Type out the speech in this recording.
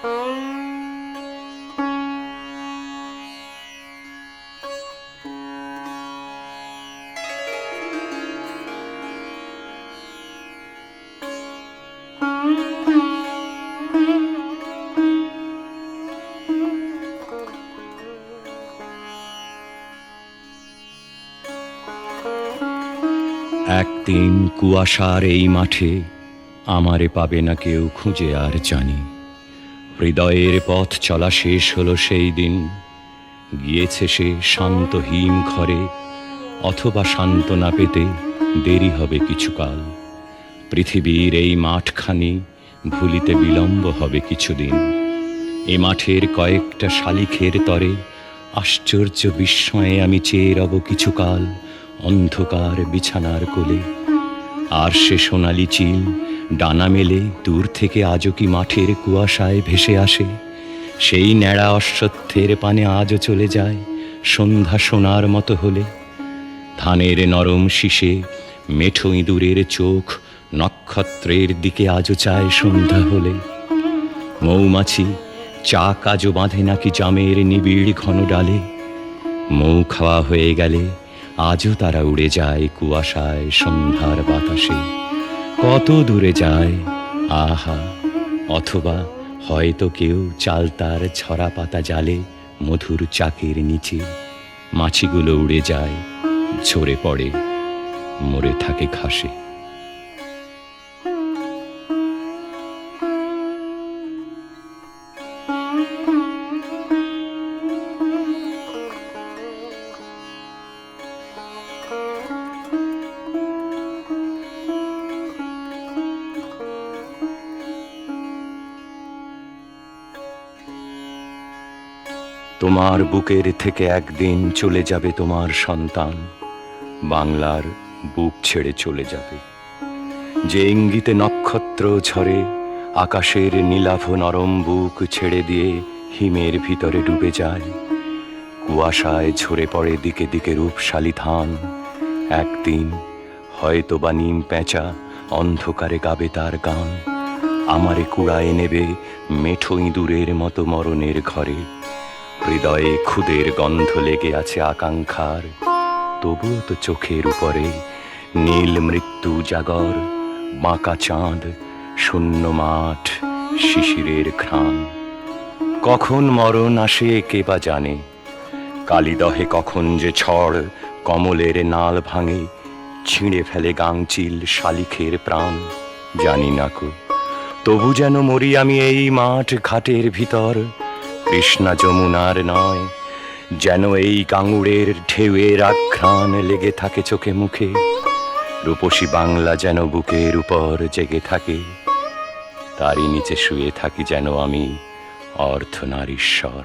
একদিন কুয়াশার এই মাঠে আমারে পাবে না কেউ খুঁজে, আর জানি হৃদয়ের পথ চলা শেষ হলো সেই দিন। গিয়েছে সে শান্ত হিম ঘরে, অথবা শান্ত না পেতে দেরি হবে কিছুকাল। পৃথিবীর এই মাঠখানি ভুলিতে বিলম্ব হবে কিছুদিন। এ মাঠের কয়েকটা শালিখের তরে আশ্চর্য বিস্ময়ে আমি চেয়ে রব কিছুকাল অন্ধকার বিছানার কোলে। আর সে সোনালি চিল ডানা মেলে দূর থেকে আজও কি মাঠের কুয়াশায় ভেসে আসে। সেই ন্যাড়া অশ্বত্থের পানে আজও চলে যায় সন্ধ্যা সোনার মতো হলে। ধানের নরম শীষে মেঠো ইঁদুরের চোখ নক্ষত্রের দিকে আজও চায় সন্ধ্যা হলে। মৌমাছি চাক আজও বাঁধে নাকি জামের নিবিড় ঘন ডালে। মৌ খাওয়া হয়ে গেলে আজও তারা উড়ে যায় কুয়াশায় সন্ধ্যার বাতাসে। কত দূরে যায় আহা! অথবা হয়তো কেউ চালতার ছড়া পাতা জালে মধুর চাকের নিচে। মাছিগুলো উড়ে যায়, ঝরে পড়ে, মরে থাকে ঘাসে। তোমার বুকের থেকে একদিন চলে যাবে তোমার সন্তান, বাংলার বুক ছেড়ে চলে যাবে। যে ইঙ্গিতে নক্ষত্র ঝরে আকাশের নীলাভ নরম বুক ছেড়ে দিয়ে হিমের ভিতরে ডুবে যায়। কুয়াশায় ঝরে পড়ে দিকে দিকে রূপশালী ধান। একদিন হয়তো বা নিম পেঁচা অন্ধকারে গাবে তার গান। আমারে কুড়ায় নেবে মেঠো ইঁদুরের মতো মরণের ঘরে। হৃদয়ে খুদের গন্ধ লেগে আছে আকাঙ্ক্ষার, তবুও তো চোখের উপরে নীল মৃত্যু জাগর। বাঁকা চাঁদ, শূন্য মাঠ, শিশিরের ঘ্রাণ। কখন মরণ আসে কে বা জানে। কালিদহে কখন যে ঝড় কমলের নাল ভাঙে, ছিঁড়ে ফেলে গাংচিল শালিখের প্রাণ, জানি না কো। তবু যেন মরি আমি এই মাঠ ঘাটের ভিতর, কৃষ্ণা যমুনার নয়। যেন এই কাঙুড়ের ঢেউয়ের আঘ্রাণ লেগে থাকে চোখে মুখে। রূপসী বাংলা যেন বুকের উপর জেগে থাকে, তারই নিচে শুয়ে থাকি যেন আমি অর্ধনারীশ্বর।